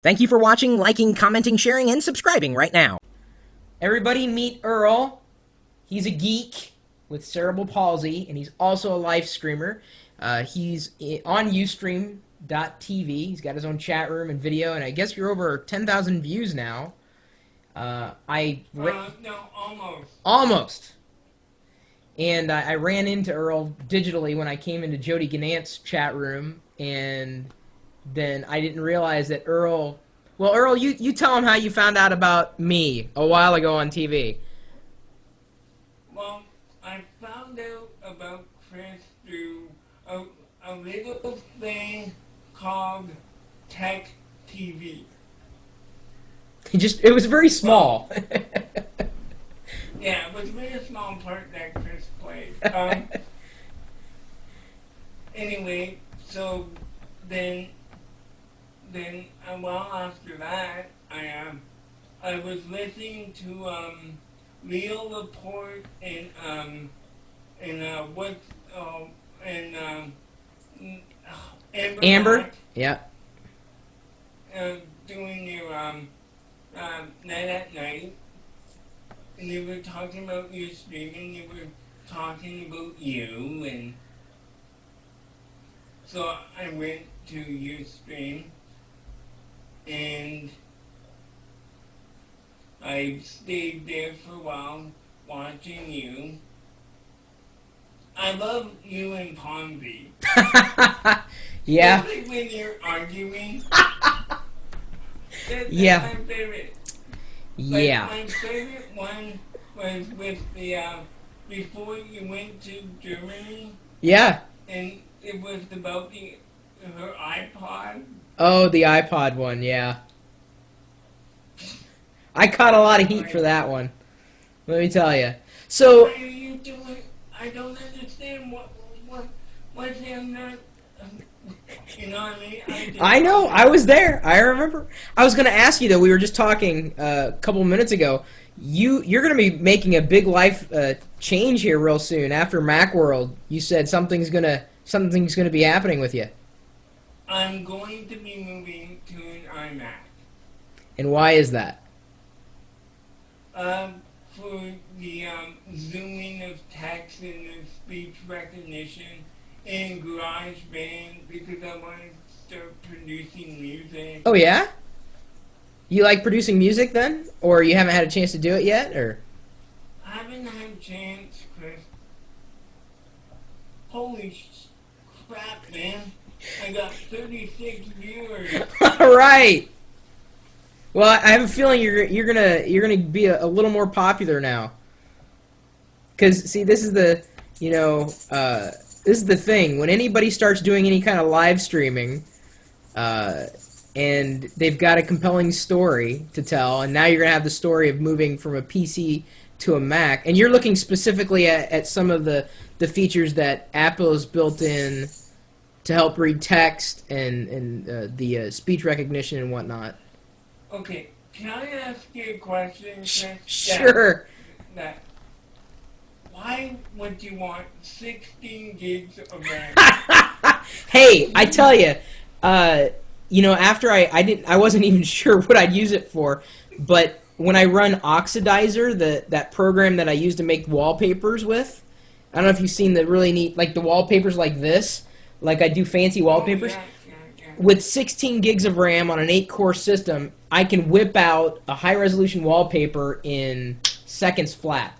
Thank you for watching, liking, commenting, sharing, and subscribing right now. Everybody meet Earl. He's a geek with cerebral palsy, and he's also a live streamer. He's on Ustream.tv. He's got his own chat room and video, and I guess you're over 10,000 views now. No, almost. Almost. And I ran into Earl digitally when I came into Jody Gannant's chat room, and then I didn't realize that Earl... Well, Earl, you tell him how you found out about me a while ago on TV. Well, I found out about Chris through a little thing called Tech TV. It was very small. Yeah, it was a very small part that Chris played. Anyway, so then well after that, I was listening to Real Report and Amber? Yeah. Doing your night at night, and they were talking about your streaming. They were talking about you, and so I went to your stream, and I stayed there for a while watching you. I love you and Ponzi. Yeah. Especially when you're arguing. That's Yeah. my favorite. Yeah. My favorite one was with the, before you went to Germany, Yeah. and it was about her iPod. Oh, the iPod one, yeah. I caught a lot of heat for that one. Let me tell you. So, Why are you doing? I don't understand what's in that. You know what I mean? I know, I was there. I remember. I was going to ask you though. We were just talking a couple minutes ago. You're going to be making a big life change here real soon after Macworld. You said something's going to be happening with you. I'm going to be moving to an iMac. And why is that? For the zooming of text and the speech recognition in GarageBand, because I want to start producing music. Oh yeah? You like producing music then? Or you haven't had a chance to do it yet? Or I haven't had a chance, Chris. Holy crap, man. I got 36 viewers. Right. Well, I have a feeling you're gonna be a little more popular now. Cause see, this is the this is the thing. When anybody starts doing any kind of live streaming, and they've got a compelling story to tell, and now you're gonna have the story of moving from a PC to a Mac, and you're looking specifically at some of the features that Apple has built in to help read text and the speech recognition and whatnot. Okay, can I ask you a question, Chris? Sure. Why would you want 16 gigs of RAM? Hey, I tell you, after I wasn't even sure what I'd use it for, but when I run Oxidizer, that program that I use to make wallpapers with, I don't know if you've seen the really neat, like the wallpapers like this, like I do fancy wallpapers. Oh, yeah. With 16 gigs of RAM on an 8-core system, I can whip out a high-resolution wallpaper in seconds flat.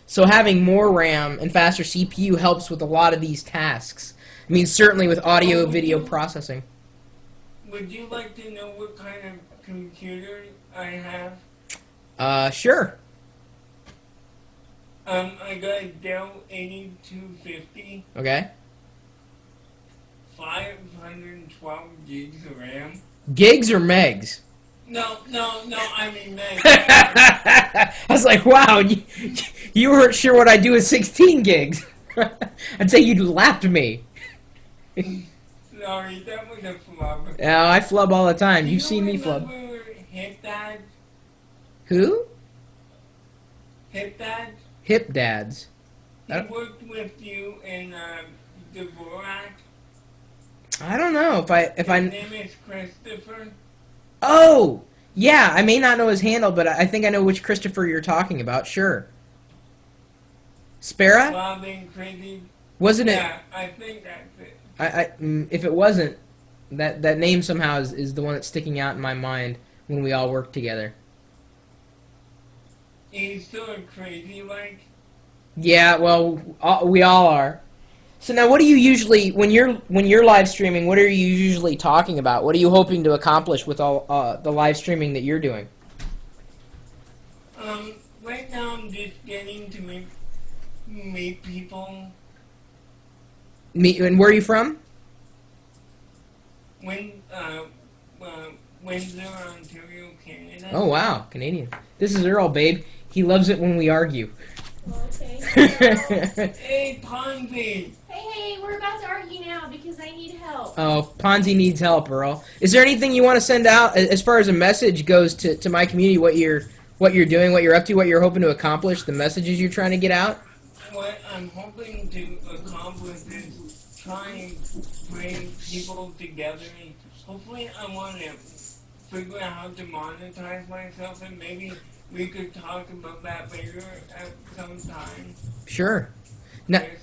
So having more RAM and faster CPU helps with a lot of these tasks. I mean, certainly with audio, video processing. Would you like to know what kind of computer I have? Sure. I got a Dell 8250. Okay. 512 gigs of RAM. Gigs or megs? No, I mean meg. I was like, wow, you weren't sure what I'd do with 16 gigs. I'd say you'd laughed me. Sorry, that was a flub. Yeah, I flub all the time. You've seen me flub. Hip Dad? Who? Hip Dad? Hip Dads. He worked with you in Dvorak. I don't know if I. His name is Christopher. Oh, yeah. I may not know his handle, but I think I know which Christopher you're talking about. Sure. Spera? Wild and Crazy. Wasn't it? Yeah, I think that's it. If it wasn't, that name somehow is the one that's sticking out in my mind when we all work together. He's so crazy, like. Yeah, well, we all are. So now, what do you usually when you're live streaming? What are you usually talking about? What are you hoping to accomplish with all the live streaming that you're doing? Right now I'm just getting to meet people. And where are you from? When, Windsor, Ontario, Canada. Oh wow, Canadian. This is Earl, babe. He loves it when we argue. Okay. Hey, Ponzi! Hey, we're about to argue now because I need help. Oh, Ponzi needs help, Earl. Is there anything you want to send out as far as a message goes to my community? What you're doing, what you're up to, what you're hoping to accomplish, the messages you're trying to get out? What I'm hoping to accomplish is try and bring people together, and hopefully I want to figure out how to monetize myself, and maybe we could talk about that later at some time. Sure. Now, Yes.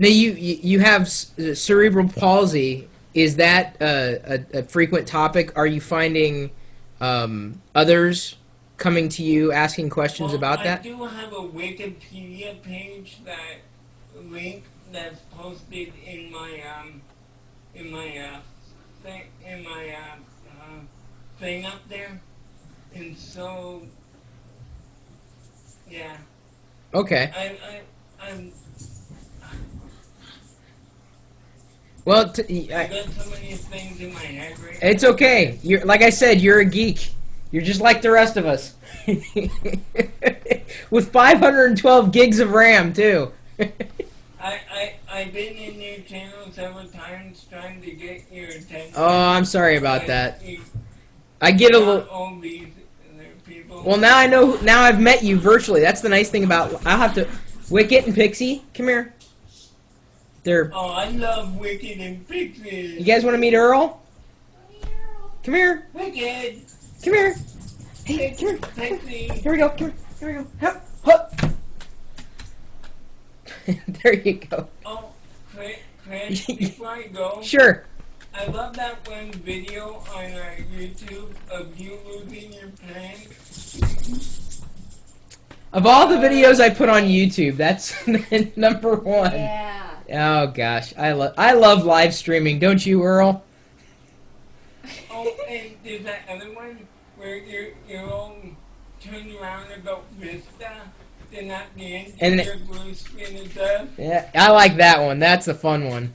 now you have cerebral palsy. Is that a frequent topic? Are you finding others coming to you asking questions about that? I do have a Wikipedia page link that's posted in my thing up there, and so yeah. Okay. I'm Well, I got so many things in my head right it's now. okay. You're like I said, you're a geek. You're just like the rest of us. With 512 gigs of RAM too. I've been in your channel several times trying to get your attention. Oh, I'm sorry about but that. you I get a got little. all these other people. Well, now I know. Now I've met you virtually. That's the nice thing about. I'll have to. Wicket and Pixie, come here. They're. Oh, I love Wicked and Pixie. You guys want to meet Earl? Come here. Wicked. Come here. Hey, come here. Pixie. Here we go. Come here. Here we go. Hup, hup. There you go. Oh, Chris, before I go, Sure. I love that one video on YouTube of you losing your pants. Of all the videos I put on YouTube, that's number one. Yeah. Oh gosh, I love live streaming, don't you, Earl? Oh, and there's that other one where you're all turned around about Vista, then at the end And you're blue screen and stuff. Yeah, I like that one. That's the fun one.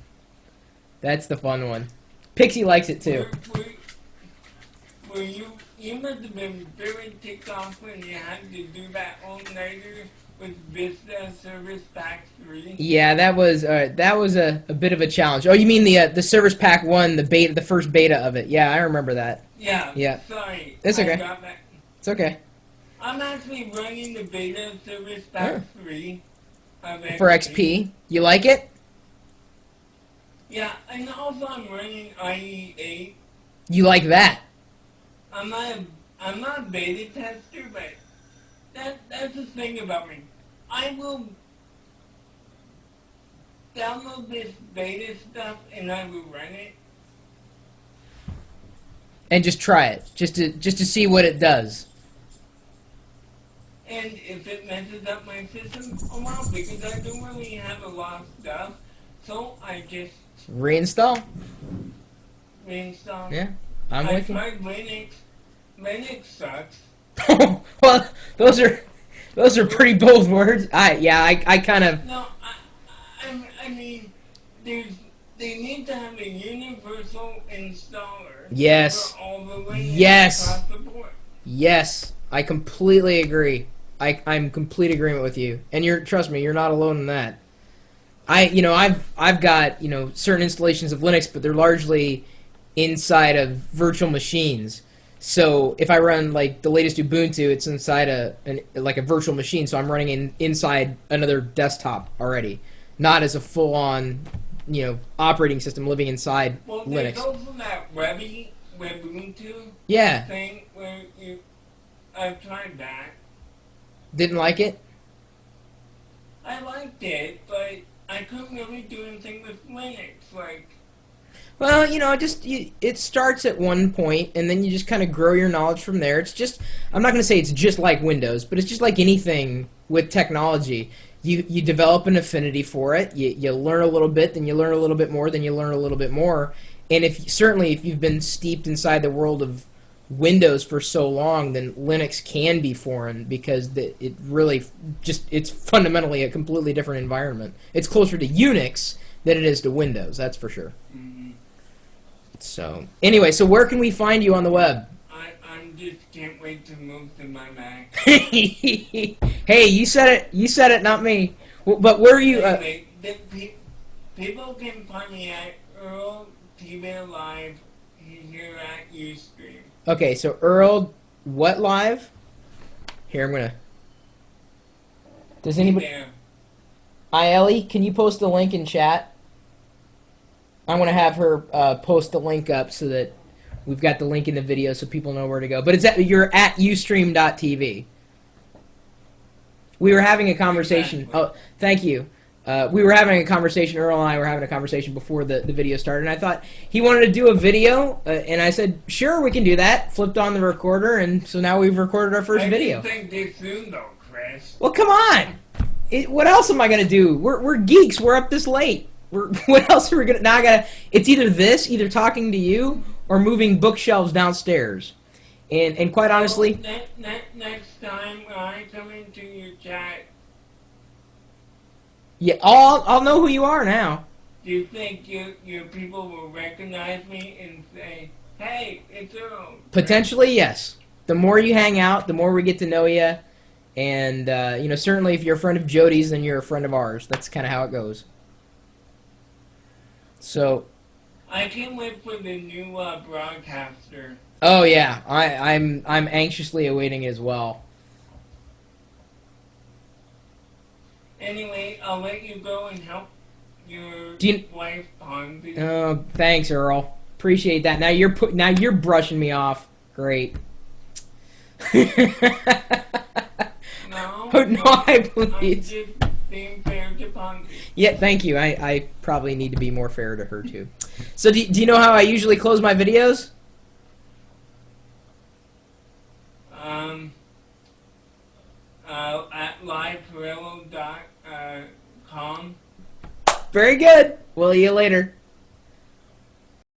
That's the fun one. Pixie likes it too. Were you must have been very ticked off when you had to do that all-nighter with Vista Service Pack 3. Yeah, that was a bit of a challenge. Oh, you mean the Service Pack 1, the first beta of it? Yeah, I remember that. Yeah. Yeah. Sorry. It's okay. I got that. It's okay. I'm actually running the beta Service Pack 3 of XP. For XP, you like it? Yeah, and also I'm running IE8. You like that? I'm not a beta tester, but that's the thing about me. I will download this beta stuff and I will run it. And just try it, just to see what it does. And if it messes up my system, oh well, because I don't really have a lot of stuff, so I just Reinstall? reinstall. Yeah, I'm I with you. tried Linux. Linux sucks. Well, those are pretty bold words. I kind of. No, I mean, they need to have a universal installer. Yes. For all the Linux Yes. across the board. Yes, I completely agree. I'm in complete agreement with you. And trust me, you're not alone in that. I've got, certain installations of Linux, but they're largely inside of virtual machines. So if I run like the latest Ubuntu, it's inside a virtual machine, so I'm running inside another desktop already, not as a full-on, operating system living inside Well, Linux. there's also that Ubuntu Yeah. thing where I've tried that. Didn't like it? I liked it, but I couldn't really do anything with Linux. Like, Well, it starts at one point, and then you just kind of grow your knowledge from there. It's just, I'm not going to say it's just like Windows, but it's just like anything with technology. You develop an affinity for it. You learn a little bit, then you learn a little bit more, then you learn a little bit more. And if you've been steeped inside the world of Windows for so long, then Linux can be foreign because it really it's fundamentally a completely different environment. It's closer to Unix than it is to Windows, that's for sure. So, anyway, so where can we find you on the web? I'm just can't wait to move to my Mac. Hey, you said it, not me. Well, but where are you? Anyway, people can find me at Earl TV Live here at Ustream. Okay, so Earl, what live? Here, I'm gonna. Does anybody? There. Ellie, can you post the link in chat? I'm gonna have her post the link up so that we've got the link in the video so people know where to go. But you're at ustream.tv. We were having a conversation. Exactly. Oh, thank you. We were having a conversation. Earl and I were having a conversation before the video started, and I thought he wanted to do a video, and I said, "Sure, we can do that." Flipped on the recorder, and so now we've recorded our first video. I didn't think this soon, though, Chris. Well, come on. What else am I gonna do? We're geeks. We're up this late. What else are we gonna? Now I gotta. It's either talking to you or moving bookshelves downstairs. And quite honestly, Next time when I come into your chat, yeah, I'll know who you are now. do you think your people will recognize me and say, "Hey, it's Earl"? Potentially, yes. The more you hang out, the more we get to know you. And certainly, if you're a friend of Jody's, then you're a friend of ours. That's kind of how it goes. So. I can't wait for the new broadcaster. Oh yeah, I'm anxiously awaiting as well. Anyway, I'll let you go and help your wife Ponzi. Oh, thanks, Earl. Appreciate that. Now you're brushing me off. Great. No, I I'm please. just being fair to Ponzi. Yeah, thank you. I probably need to be more fair to her too. So do you know how I usually close my videos? At livepirillo.com. Very good. Well, see you later.